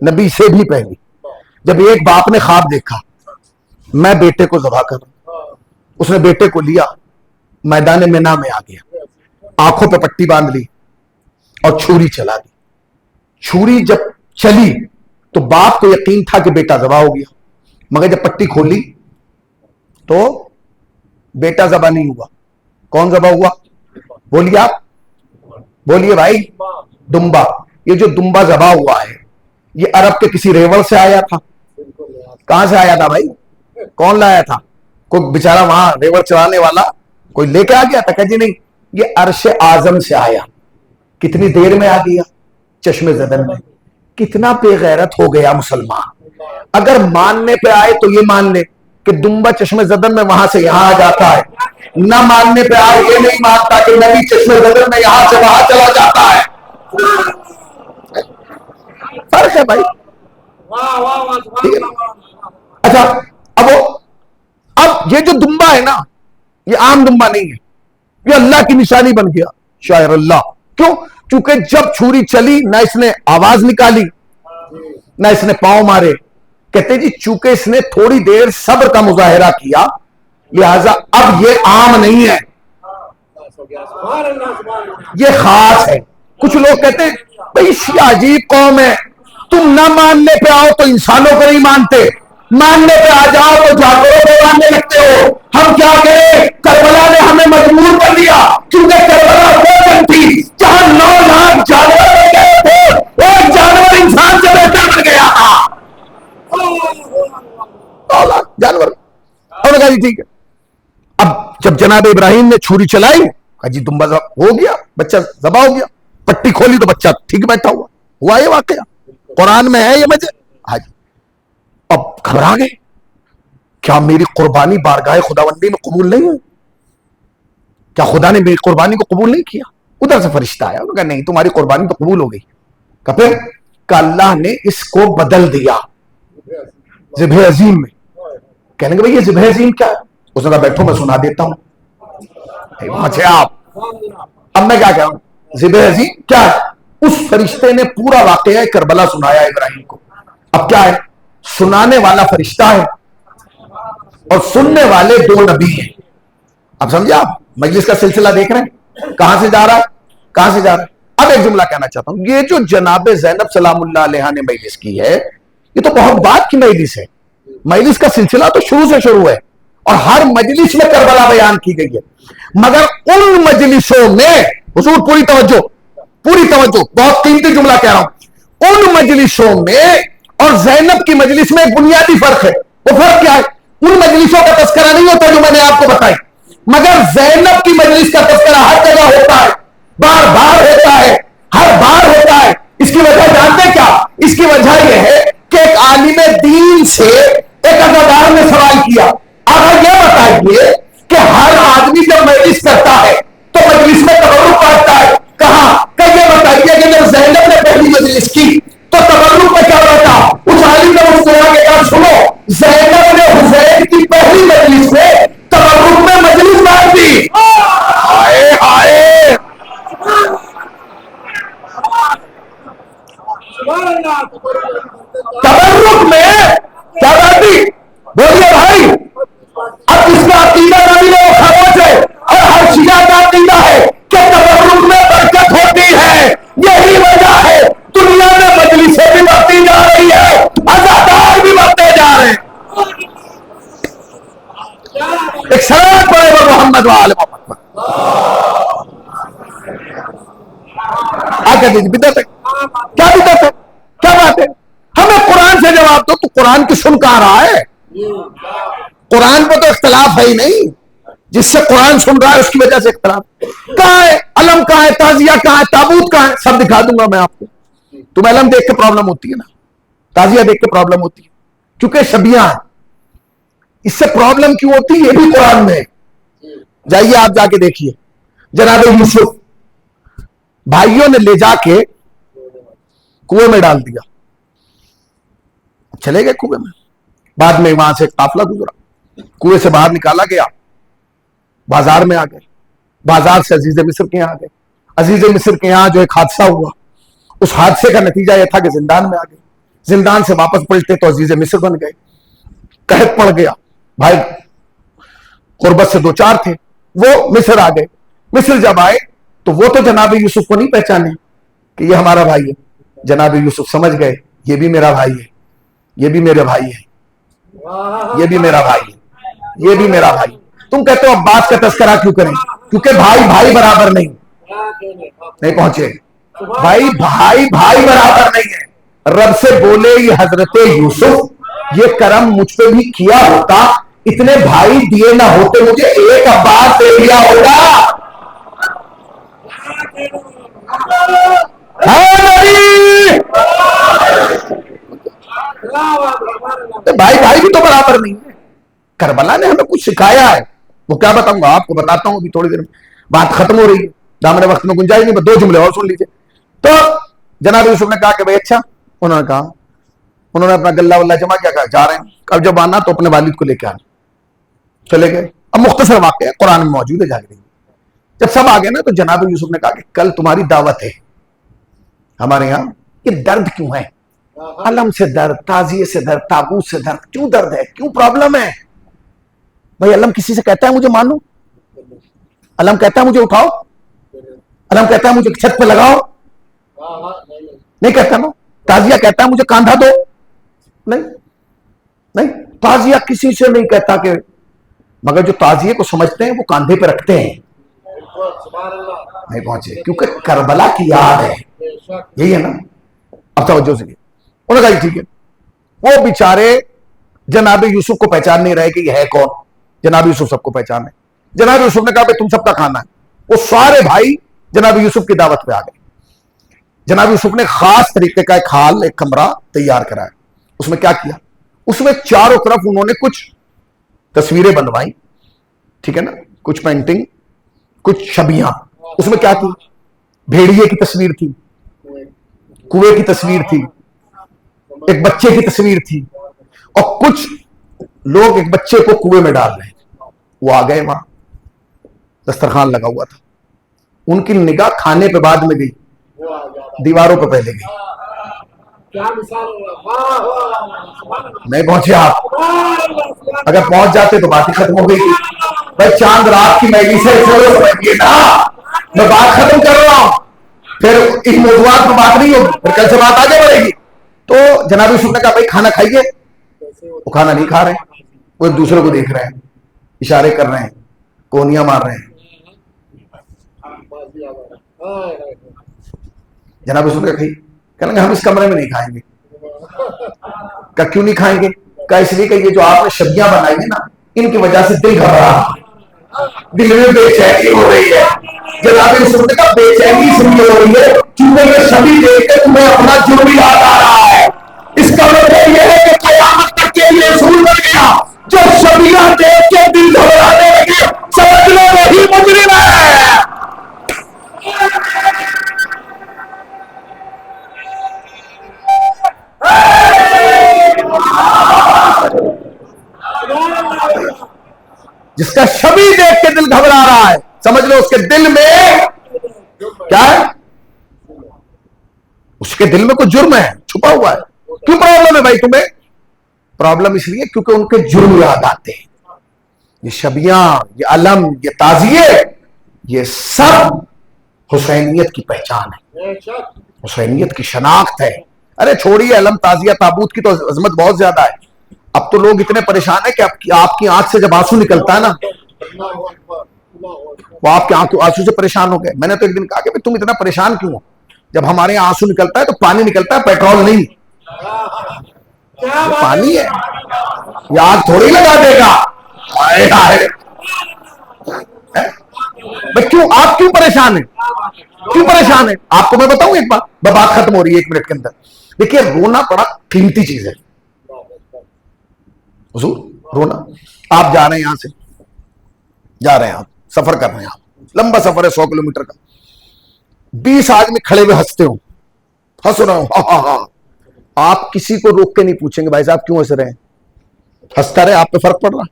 نبی سے بھی پہلی. جب ایک باپ نے خواب دیکھا میں بیٹے کو ذبح کر رہا ہوں, اس نے بیٹے کو لیا میدان مینا میں آ گیا, آنکھوں پہ پٹی باندھ لی اور چھری چلا دی. چھری جب چلی تو باپ کو یقین تھا کہ بیٹا ذبح ہو گیا, مگر جب پٹی کھولی تو بیٹا ذبح نہیں ہوا. کون ذبح ہوا؟ بولیے آپ, بولیے بھائی. دمبا. یہ جو دمبا ذبح ہوا ہے یہ عرب کے کسی ریوڑ سے آیا تھا؟ کہاں سے آیا تھا بھائی؟ کون لایا تھا؟ کوئی بیچارہ وہاں ریوڑ چلانے والا کوئی لے کے آ گیا تھا؟ کہ جی نہیں, یہ عرش اعظم سے آیا. کتنی دیر میں آ گیا؟ چشم زدن میں. کتنا بے غیرت ہو گیا مسلمان. اگر ماننے پہ آئے تو یہ مان لے کہ دمبا چشم زدن میں وہاں سے یہاں آ جاتا ہے, نہ ماننے پہ آئے یہ نہیں مانتا کہ نبی چشم زدن میں یہاں سے وہاں چلا جاتا ہے. فرق ہے بھائی. اچھا اب یہ جو دمبا ہے نا یہ عام دمبا نہیں ہے, یہ اللہ کی نشانی بن گیا. شاعر اللہ. کیوں؟ چونکہ جب چھری چلی نہ اس نے آواز نکالی نہ اس نے پاؤں مارے. کہتے جی چونکہ اس نے تھوڑی دیر صبر کا مظاہرہ کیا لہذا اب یہ عام نہیں ہے, یہ خاص ہے. کچھ لوگ کہتے ہیں بھئی شیعہ عجیب قوم ہے, تم نہ ماننے پہ آؤ تو انسانوں کو نہیں مانتے, ماننے پہ آ جاؤ تو جانوروں کو ماننے لگتے ہو. ہم کیا کریں؟ کربلا نے ہمیں مجبور کر دیا, کیونکہ کربلا وہ جنگ تھی جہاں 9 لاکھ جانور مر گئے تھے, ایک جانور انسان سے بہتر مر گیا تھا. 9 لاکھ جانور. اور کہا جی ٹھیک ہے. اب جب جناب ابراہیم نے چھری چلائی کہا جی دمبا ہو گیا, بچہ ذبح ہو گیا. پٹی کھولی تو بچہ ٹھیک بیٹھا ہوا. ہوا یہ واقعہ قرآن میں ہے یہ مجھے. اب گھبرا گئے, کیا میری قربانی بارگاہ خداوندی میں قبول نہیں ہوئی؟ کیا خدا نے میری قربانی کو قبول نہیں کیا؟ ادھر سے فرشتہ آیا, انہوں نے کہا نہیں تمہاری قربانی تو قبول ہو گئی. پھر کہ اللہ نے اس کو بدل دیا ذبح عظیم میں. کہنے کہ بھئی یہ ذبح عظیم کیا ہے؟ اس نے کہا بیٹھو میں سنا دیتا ہوں. وہاں سے آپ اب میں کیا کہوں, ذبح عظیم کیا ہے؟ اس فرشتے نے پورا واقعہ کربلا سنایا ابراہیم کو. اب کیا ہے؟ سنانے والا فرشتہ ہے اور سننے والے دو نبی ہیں. اب سمجھے آپ مجلس کا سلسلہ دیکھ رہے ہیں کہاں سے جا رہا ہے, کہاں سے جا رہا ہے. اب ایک جملہ کہنا چاہتا ہوں, یہ جو جناب زینب سلام اللہ علیہ نے مجلس کی ہے یہ تو بہت بات کی مجلس ہے. مجلس کا سلسلہ تو شروع سے شروع ہے اور ہر مجلس میں کربلا بیان کی گئی ہے, مگر ان مجلسوں میں حضور پوری توجہ, بہت قیمتی جملہ کہہ رہا ہوں, ان مجلسوں میں اور زینب کی مجلس میں ایک بنیادی فرق ہے. وہ فرق کیا ہے؟ ان مجلسوں کا تذکرہ نہیں ہوتا جو میں نے آپ کو بتائی, مگر زینب کی مجلس کا تذکرہ ہر جگہ ہوتا ہے, بار بار ہوتا ہے, ہر بار ہوتا ہے. اس کی وجہ جانتے ہیں کیا؟ اس کی وجہ یہ ہے کہ ایک عالم دین سے ایک اداکار نے سوال کیا, اگر یہ بتائیے کہ ہر آدمی جب مجلس کرتا ہے تو مجلس میں تبرک کرتا ہے, کہاں کہ یہ بتائیے کہ جب زینب نے پہلی مجلس کی تو تبرک میں کیا بیٹھا؟ اس عالم نے مسکرا کے کہا سنو, زینب نے حسین کی پہلی مجلس میں تبرک میں مجلس بیٹھ دی. ہائے ہائے, تبرک میں کیا بیٹھ دی؟ بولیے بھائی. اب اس کا عقیدہ نبی نے وہ خاموش ہے, اور ہر شیعہ کا عقیدہ ہے کہ تبرک میں برکت ہوتی ہے. یہی وجہ ہے دنیا میں مجلسیں بھی بڑھتی جا رہی ہے, عزادار بھی بڑھتے جا رہے ہیں. ایک سلام پڑے گا محمد وآل محمد. آ کہتے ہیں بدعت ہے, کیا بدعت ہے, کیا بات ہے؟ ہمیں قرآن سے جواب دو. تو قرآن کی سن کہاں رہا ہے؟ قرآن پہ تو اختلاف ہے ہی نہیں, جس سے قرآن سن رہا ہے اس کی وجہ سے اختلاف. کہاں ہے علم, کہاں ہے تعزیہ, کہاں ہے تابوت, کہاں ہے؟ سب دکھا دوں گا میں آپ کو. تمہیں علم دیکھ کے پرابلم ہوتی ہے نا, تعزیہ دیکھ کے پرابلم ہوتی ہے کیونکہ شبیہ ہیں. اس سے پرابلم کیوں ہوتی ہے یہ بھی قرآن میں ہے. جائیے آپ جا کے دیکھیے, جناب یوسف بھائیوں نے لے جا کے کنویں میں ڈال دیا, چلے گئے کنویں میں. بعد میں وہاں سے ایک قافلہ گزرا, کنویں سے باہر نکالا گیا, بازار میں آ گئے, بازار سے عزیز مصر کے یہاں آ گئے. عزیز مصر کے یہاں جو ایک حادثہ ہوا, اس حادثے کا نتیجہ یہ تھا کہ زندان میں آ گئے. زندان سے واپس پلٹے تو عزیز مصر بن گئے. قحط پڑ گیا, بھائی غربت سے دو چار تھے, وہ مصر آ گئے. مصر جب آئے تو وہ تو جناب یوسف کو نہیں پہچانے کہ یہ ہمارا بھائی ہے. جناب یوسف سمجھ گئے یہ بھی میرا بھائی ہے, یہ بھی میرے بھائی ہے, یہ بھی میرا بھائی ہے, یہ بھی میرا بھائی. تم کہتے ہو عباس کا تذکرہ کیوں کریں؟ کیونکہ بھائی بھائی برابر نہیں پہنچے. بھائی بھائی بھائی برابر نہیں ہے. رب سے بولے یہ حضرت یوسف یہ کرم مجھ پہ بھی کیا ہوتا, اتنے بھائی دیے نہ ہوتے, مجھے ایک عباس دے دیا ہوگا. بھائی بھائی بھی تو برابر نہیں ہے. کربلا نے ہمیں کچھ سکھایا ہے, وہ کیا بتاؤں گا آپ کو, بتاتا ہوں ابھی تھوڑی دیر میں. بات ختم ہو رہی ہے, دامن وقت میں گنجائش نہیں, دو جملے اور سن لیجیے. تو جناب یوسف نے کہا کہ بھائی اچھا, انہوں نے کہا, انہوں نے اپنا گلہ واللہ جمع کیا, کہا جا رہے ہیں. اب جب آنا تو اپنے والد کو لے کے آنا. چلے گئے. اب مختصر واقعہ قرآن میں موجود ہے, جا کے. جب سب آ گئے نا تو جناب یوسف نے کہا کہ کل تمہاری دعوت ہے ہمارے یہاں, یہ درد کیوں ہے؟ علم سے درد, تعزیے سے درد, تابوت سے درد, کیوں درد ہے, کیوں پرابلم ہے؟ بھائی علم کسی سے کہتا ہے مجھے مانو؟ علم کہتا ہے مجھے اٹھاؤ؟ علم کہتا ہے مجھے چھت پہ لگاؤ؟ نہیں کہتا نا. تعزیہ کہتا ہے مجھے کاندھا دو؟ نہیں. تعزیہ کسی سے نہیں کہتا کہ, مگر جو تعزیے کو سمجھتے ہیں وہ کاندھے پہ رکھتے ہیں. نہیں پہنچے کیونکہ کربلا کی یاد ہے, یہی ہے نا. اب توجہ سے, انہوں نے کہا ٹھیک ہے. وہ بیچارے جناب یوسف کو پہچان نہیں رہے کہ یہ ہے کون. جناب یوسف سب کو پہچانے. جناب یوسف نے کہا کہ تم سب کا کھانا ہے. وہ سارے بھائی جناب یوسف کی دعوت پہ آ گئے. جناب یوسف نے خاص طریقے کا ایک ہال, ایک کمرہ تیار کرایا. اس میں کیا کیا, اس میں چاروں طرف انہوں نے کچھ تصویریں بنوائی, ٹھیک ہے نا, کچھ پینٹنگ, کچھ چھبیاں. اس میں کیا تھی؟ بھیڑیے کی تصویر تھی, کنویں کی تصویر تھی, ایک بچے کی تصویر تھی, اور کچھ لوگ ایک بچے کو کنویں میں ڈال رہے ہیں. وہ آ گئے, وہاں دسترخوان لگا ہوا تھا. ان کی نگاہ کھانے پہ بعد میں گئی, دیواروں پہ پہلے گئی. نہیں پہنچے آپ, اگر پہنچ جاتے تو بات ہی ختم ہو گئی تھی. بھائی چاند رات کی میگی سے سمجھیے نا, میں بات ختم کر رہا ہوں, پھر ان موضوعات میں بات نہیں ہوگی, پھر کل سے بات آگے بڑھے گی. تو جناب یوسف نے کہا بھائی کھانا کھائیے. وہ کھانا نہیں کھا رہے ہیں, وہ ایک دوسرے کو دیکھ رہے ہیں, اشارے کر رہے ہیں, کونیاں مار رہے ہیں. جناب یوسف نے کہا کہ ہم اس کمرے میں نہیں کھائیں گے. کہ کیوں نہیں کھائیں گے؟ کہ اس لیے کہ یہ جو آپ نے شبیاں بنائی ہیں نا, ان کی وجہ سے دل گھبرا, دل میں بے چینی ہو رہی ہے. جناب یوسف نے کہا بے چینی اس لیے ہو رہی ہے کیونکہ یہ شبی دیکھ کے تمہیں اپنا جرم یاد آ رہا ہے. اس کا مطلب یہ ہے کہ قیامت تک کے لیے اصول بن گیا, جو شبیاں دیکھ کے دل گھبرانے لگے سمجھ لو وہی مجرم ہے. جس کا شبی دیکھ کے دل گھبرا رہا ہے سمجھ لو اس کے دل میں کیا ہے, اس کے دل میں کوئی جرم ہے, چھپا ہوا ہے. کیوں پرابلم ہے بھائی تمہیں؟ پرابلم اس لیے کیونکہ ان کے جرم یاد آتے ہیں. یہ شبیاں, یہ علم, یہ تعزیے, یہ سب حسینیت کی پہچان ہے, حسینیت کی شناخت ہے. ارے چھوڑیے علم, تعزیہ, تابوت کی تو عظمت بہت زیادہ ہے. اب تو لوگ اتنے پریشان ہیں کہ آپ کی آنکھ سے جب آنسو نکلتا ہے نا, وہ آپ کے آنسو سے پریشان ہو گئے. میں نے تو ایک دن کہا کہ تم اتنا پریشان کیوں ہو؟ جب ہمارے یہاں آنسو نکلتا ہے تو پانی نکلتا ہے, پیٹرول نہیں. پانی ہے, یہ آگ تھوڑی لگا دے گا. کیوں آپ کیوں پریشان ہیں؟ کیوں پریشان ہیں؟ آپ کو میں بتاؤں ایک بات, بات ختم ہو رہی ہے 1 منٹ کے اندر. دیکھیے رونا بڑا قیمتی چیز ہے. حضور رونا, آپ جا رہے ہیں یہاں سے, جا رہے ہیں آپ, سفر کر رہے ہیں آپ, لمبا سفر ہے 100 کلومیٹر کا. 20 آدمی کھڑے ہوئے ہنستے ہوں, ہنس رہا ہوں, ہاں ہاں ہاں. آپ کسی کو روک کے نہیں پوچھیں گے بھائی صاحب کیوں ہنس رہے ہیں, ہنستا رہے, آپ پہ فرق پڑ رہا.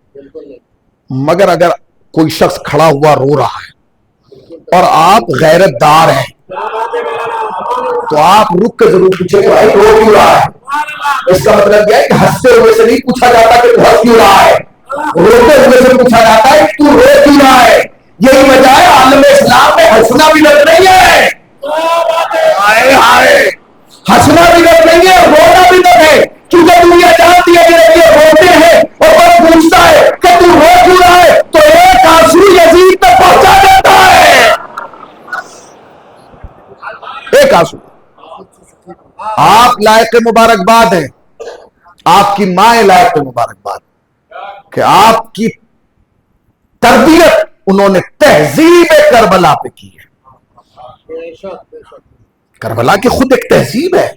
مگر اگر کوئی شخص کھڑا ہوا رو رہا ہے اور آپ غیرت دار ہیں تو آپ رک کے ضرور پوچھیں گے بھائی رو کیوں رہا ہے. اس کا مطلب یہ ہے کہ ہنستے ہوئے سے نہیں پوچھا جاتا کہ تو ہنس کیوں رہا ہے, روتے ہوئے سے پوچھا جاتا ہے کہ تو رو کیوں رہا ہے. یہی وجہ ہے عالم اسلام میں ہنسنا بھی غلط نہیں ہے. ہنسنا بھی غلط نہیں ہے, رونا بھی غلط ہے, کیونکہ دنیا جانتی ہے کہ یہ روتے ہیں اور وہ پوچھتا ہے کہ تو رو کیوں رہا ہے تو ایک آنسو یزید تک پہنچا دیتا ہے. ایک آنسو. آپ لائق مبارکباد ہیں, آپ کی ماں لائق مبارکباد کہ آپ کی تربیت انہوں نے تہذیب کربلا پہ کی ہے. کربلا کی خود ایک تہذیب ہے,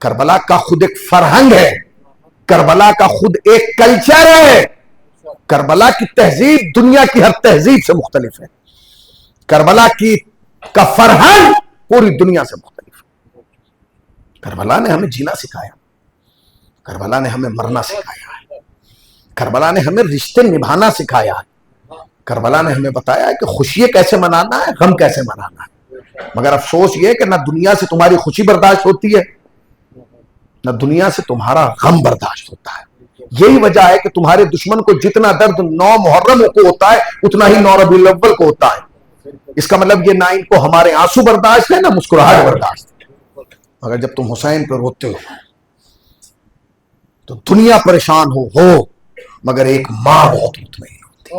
کربلا کا خود ایک فرہنگ ہے, کربلا کا خود ایک کلچر ہے. کربلا کی تہذیب دنیا کی ہر تہذیب سے مختلف ہے. کربلا کا فرہنگ پوری دنیا سے مختلف ہے. کربلا نے ہمیں جینا سکھایا, کربلا نے ہمیں مرنا سکھایا ہے, کربلا نے ہمیں رشتے نبھانا سکھایا ہے, کربلا نے ہمیں بتایا ہے کہ خوشی کیسے منانا ہے, غم کیسے منانا ہے. مگر افسوس یہ کہ نہ دنیا سے تمہاری خوشی برداشت ہوتی ہے, نہ دنیا سے تمہارا غم برداشت ہوتا ہے. یہی وجہ ہے کہ تمہارے دشمن کو جتنا درد 9 محرم کو ہوتا ہے اتنا ہی 9 ربیع الاول کو ہوتا ہے. اس کا مطلب یہ نہ ان کو ہمارے آنسو برداشت ہے نہ مسکراہٹ برداشت ہے. مگر جب تم حسین پہ روتے ہو تو دنیا پریشان ہو مگر ایک ماں بہت مطمئن ہوتی.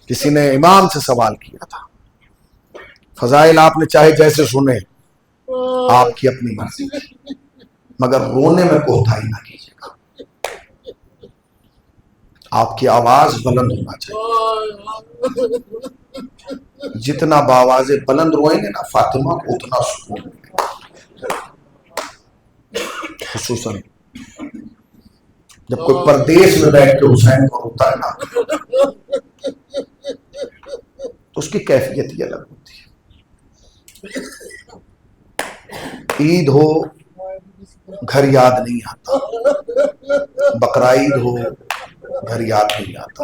کسی نے امام سے سوال کیا تھا, فضائل آپ نے چاہے جیسے سنے, آپ کی اپنی مرضی, مگر رونے میں کوتاہی نہ کیجیے گا. آپ کی آواز بلند ہونا چاہیے. جتنا باواز بلند روئیں گے نا فاطمہ کو اتنا سکون ملے گا. خصوصاً جب کوئی پردیس میں بیٹھ کے حسین کو روتا ہے نا تو اس کی کیفیت ہی الگ ہوتی ہے. عید ہو گھر یاد نہیں آتا, بقرعید ہو گھر یاد نہیں آتا,